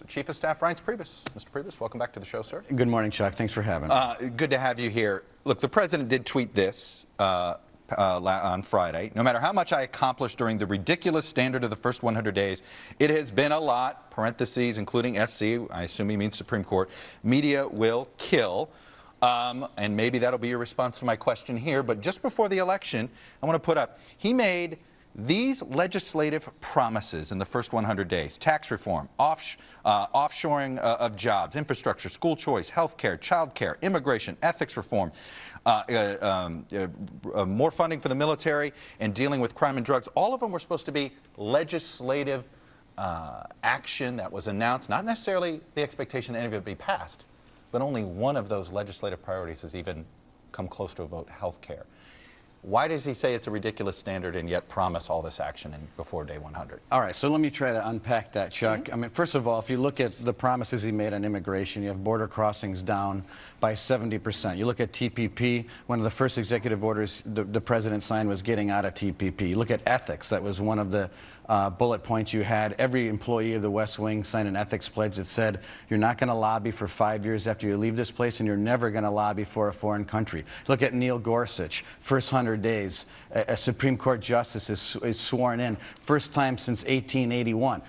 us, Chief of Staff Reince Priebus. Mr. Priebus, welcome back to the show, sir. Good morning, Chuck. Thanks for having me. Good to have you here. Look, the President did tweet this on Friday. No matter how much I accomplished during the ridiculous standard of the first 100 days, it has been a lot, parentheses, including SC, I assume he means Supreme Court, media will kill. And maybe that'll be your response to my question here. But just before the election, I want to put up, he made these legislative promises in the first 100 days: tax reform, offshoring of jobs, infrastructure, school choice, health care, child care, immigration, ethics reform, more funding for the military, and dealing with crime and drugs. All of them were supposed to be legislative action that was announced, not necessarily the expectation any of it be passed, but only one of those legislative priorities has even come close to a vote: health care. Why does he say it's a ridiculous standard and yet promise all this action before day 100? All right, so let me try to unpack that, Chuck. I mean, first of all, if you look at the promises he made on immigration, you have border crossings down by 70%. You look at TPP, one of the first executive orders the President signed was getting out of TPP. You look at ethics, that was one of the bullet points you had. Every employee of the West Wing signed an ethics pledge that said you're not going to lobby for 5 years after you leave this place, and you're never going to lobby for a foreign country. Look at Neil Gorsuch, first 100 days. A Supreme Court justice is sworn in, first time since 1881.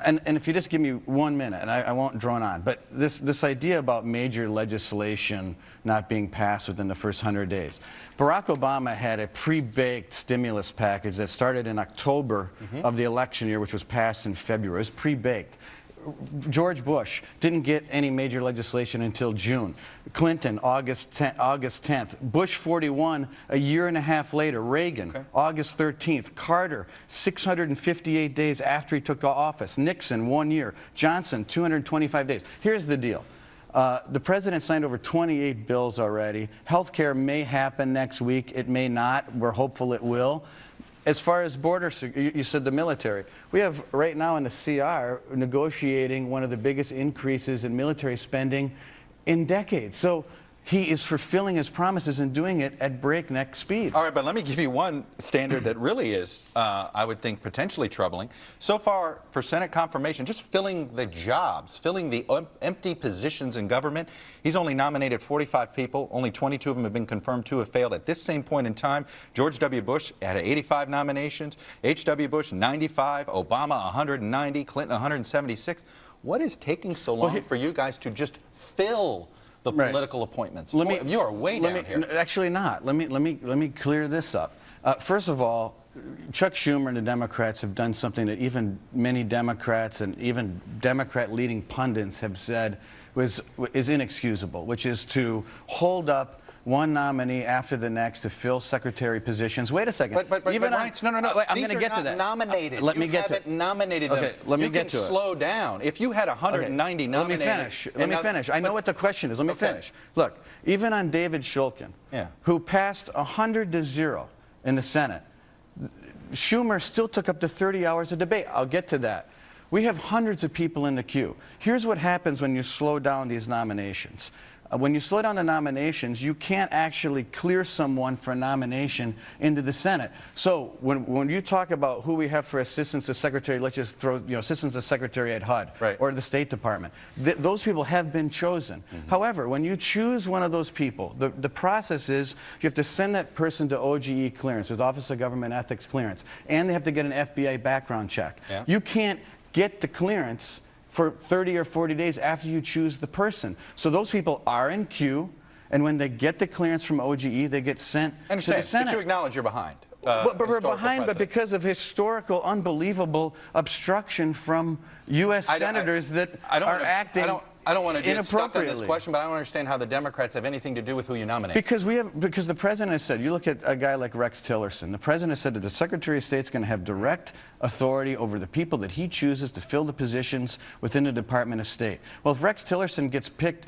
And if you just give me 1 minute, and I won't drone on, but this idea about major legislation not being passed within the first 100 days. Barack Obama had a pre-baked stimulus package that started in October of the election year, which was passed in February. It was pre-baked. George Bush didn't get any major legislation until June. Clinton, August 10th. Bush 41, a year and a half later. Reagan, August 13th. Carter, 658 days after he took office. Nixon, 1 year. Johnson, 225 days. Here's the deal. The President signed over 28 bills already. Health care may happen next week. It may not. We're hopeful it will. As far as borders, you said the military. We have right now in the CR negotiating one of the biggest increases in military spending in decades. So he is fulfilling his promises and doing it at breakneck speed. All right, but let me give you one standard that really is, I would think, potentially troubling. So far, for Senate confirmation, just filling the jobs, filling the empty positions in government, he's only nominated 45 people. Only 22 of them have been confirmed. 2 have failed. At this same point in time, George W. Bush had 85 nominations, H.W. Bush 95, Obama 190, Clinton 176. What is taking so long for you guys to just fill the political appointments? You are way down here. Actually not. Let me clear this up. First of all, Chuck Schumer and the Democrats have done something that even many Democrats and even Democrat-leading pundits have said is inexcusable, which is to hold up one nominee after the next to fill secretary positions. Wait a second. But Reince, no. Wait, I'm going to get to that. Nominated. Let me get to it. Nominated them. Okay, let me get to it. You can slow down. If you had 190 nominated. Let me finish. I know what the question is. Let me finish. Look, even on David Shulkin, who passed 100-0 in the Senate, Schumer still took up to 30 hours of debate. I'll get to that. We have hundreds of people in the queue. Here's what happens when you slow down these nominations. When you slow down the nominations, you can't actually clear someone for a nomination into the Senate. So when you talk about who we have for assistants to secretary, let's just throw assistants to secretary at HUD or the State Department. Those people have been chosen. However, when you choose one of those people, the process is you have to send that person to OGE clearance, with Office of Government Ethics clearance, and they have to get an FBI background check. You can't get the clearance for 30 or 40 days after you choose the person. So those people are in queue, and when they get the clearance from OGE, they get sent to the Senate. But you acknowledge you're behind. But we're behind, but because of historical, unbelievable obstruction from U.S. senators that are acting I don't want to get stuck on this question, but I don't understand how the Democrats have anything to do with who you nominate. Because the President has said, you look at a guy like Rex Tillerson, the President has said that the Secretary of State's going to have direct authority over the people that he chooses to fill the positions within the Department of State. Well, if Rex Tillerson gets picked,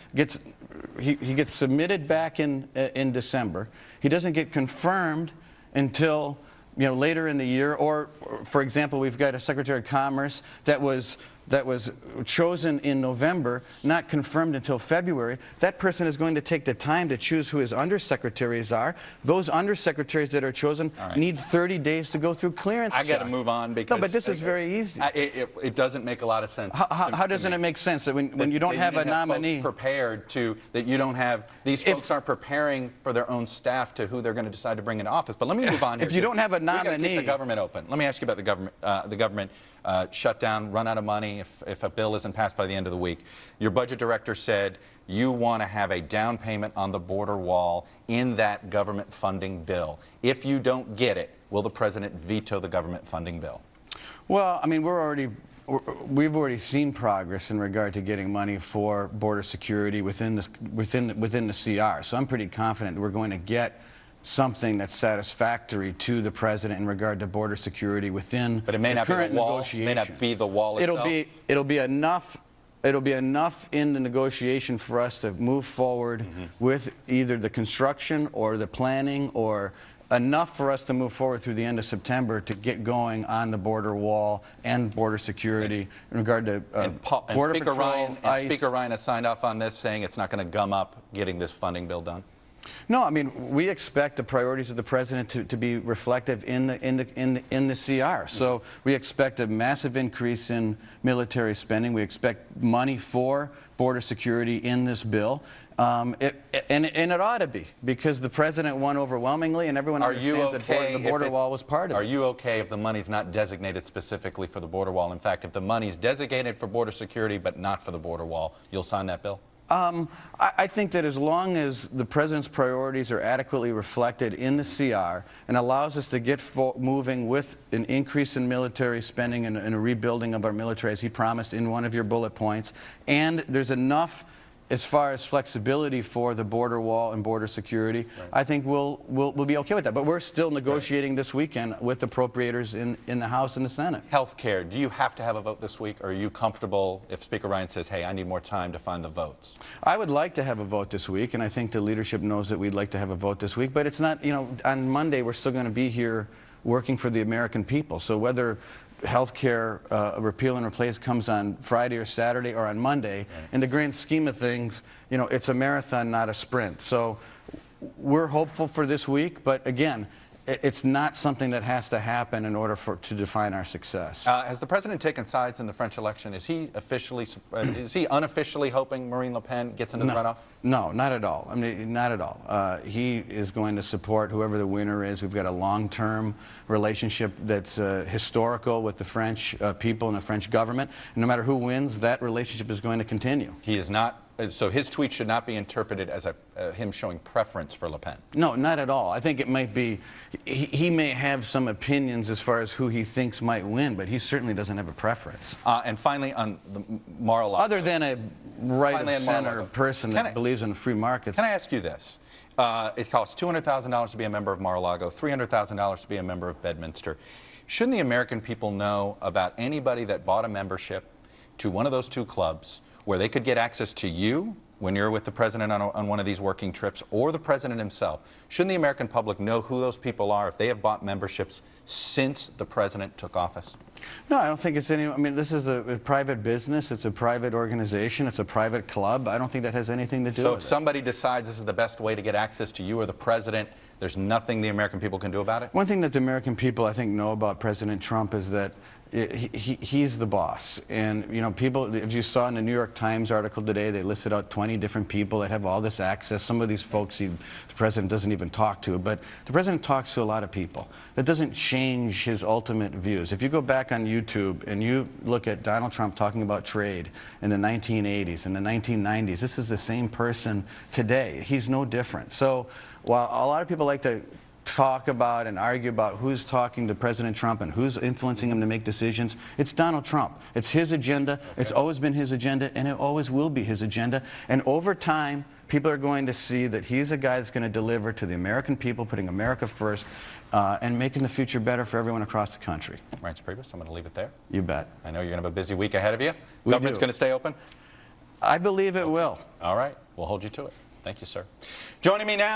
he gets submitted back in December, he doesn't get confirmed until later in the year. Or, for example, we've got a Secretary of Commerce that was that was chosen in November, not confirmed until February, that person is going to take the time to choose who his undersecretaries are. Those undersecretaries that are chosen need 30 days to go through clearance. I got to move on because no, but this is very easy. It doesn't make a lot of sense. How doesn't it make sense that when you don't have a nominee prepared to that you don't have these folks aren't preparing for their own staff to who they're going to decide to bring into office? But let me move on here. If you don't have a nominee, we got to keep the government open. Let me ask you about the government shutdown, run out of money if a bill isn't passed by the end of the week. Your budget director said you want to have a down payment on the border wall in that government funding bill. If you don't get it, will the president veto the government funding bill? Well, I mean, we've already seen progress in regard to getting money for border security within the CR. So I'm pretty confident we're going to get something that's satisfactory to the president in regard to border security within but it may the not current be the wall. negotiation. May not be the wall itself. It'll be enough. It'll be enough in the negotiation for us to move forward with either the construction or the planning, or enough for us to move forward through the end of September to get going on the border wall and border security in regard to border Speaker patrol, Ryan, ICE. and Speaker Ryan has signed off on this, saying it's not going to gum up getting this funding bill done. No, I mean, we expect the priorities of the president to be reflective in the CR. So we expect a massive increase in military spending. We expect money for border security in this bill. And it ought to be, because the president won overwhelmingly, and everyone understands that the border wall was part of it. Are you okay if the money's not designated specifically for the border wall? In fact, if the money's designated for border security but not for the border wall, you'll sign that bill? I think that as long as the president's priorities are adequately reflected in the CR and allows us to get moving with an increase in military spending and a rebuilding of our military, as he promised in one of your bullet points, and there's enough as far as flexibility for the border wall and border security, I think we'll be okay with that. But we're still negotiating this weekend with appropriators in the House and the Senate. Health care, do you have to have a vote this week, or are you comfortable if Speaker Ryan says, hey, I need more time to find the votes? I would like to have a vote this week, and I think the leadership knows that we'd like to have a vote this week, but it's not, you know, on Monday we're still going to be here working for the American people. So whether health care repeal and replace comes on Friday or Saturday or on Monday, in the grand scheme of things, you know, it's a marathon, not a sprint. So we're hopeful for this week, but again, it's not something that has to happen in order to define our success. Has the president taken sides in the French election? Is he unofficially hoping Marine Le Pen gets into the runoff? No, not at all. I mean, not at all. He is going to support whoever the winner is. We've got a long-term relationship that's historical with the French people and the French government. And no matter who wins, that relationship is going to continue. He is not. So his tweet should not be interpreted as him showing preference for Le Pen. No, not at all. I think it might be, he may have some opinions as far as who he thinks might win, but he certainly doesn't have a preference. And finally, on the Mar-a-Lago. Other than a right-of-center person that believes in free markets. Can I ask you this? It costs $200,000 to be a member of Mar-a-Lago, $300,000 to be a member of Bedminster. Shouldn't the American people know about anybody that bought a membership to one of those two clubs, where they could get access to you when you're with the president on one of these working trips, or the president himself? Shouldn't the American public know who those people are if they have bought memberships since the president took office? No, I don't think it's any. I mean, this is a private business. It's a private organization. It's a private club. I don't think that has anything to do with it. So if somebody decides this is the best way to get access to you or the president, there's nothing the American people can do about it? One thing that the American people, I think, know about President Trump is that he's the boss. And, you know, people, if you saw in the New York Times article today, they listed out 20 different people that have all this access. Some of these folks the president doesn't even talk to, but the president talks to a lot of people. That doesn't change his ultimate views. If you go back on YouTube and you look at Donald Trump talking about trade in the 1980s and the 1990s, this is the same person today. He's no different. So while a lot of people like to talk about and argue about who's talking to President Trump and who's influencing him to make decisions, it's Donald Trump. It's his agenda. It's always been his agenda, and it always will be his agenda. And over time, people are going to see that he's a guy that's going to deliver to the American people, putting America first, and making the future better for everyone across the country. Reince Priebus, I'm going to leave it there. You bet. I know you're going to have a busy week ahead of you. Government's going to stay open? I believe it will. All right. We'll hold you to it. Thank you, sir. Joining me now.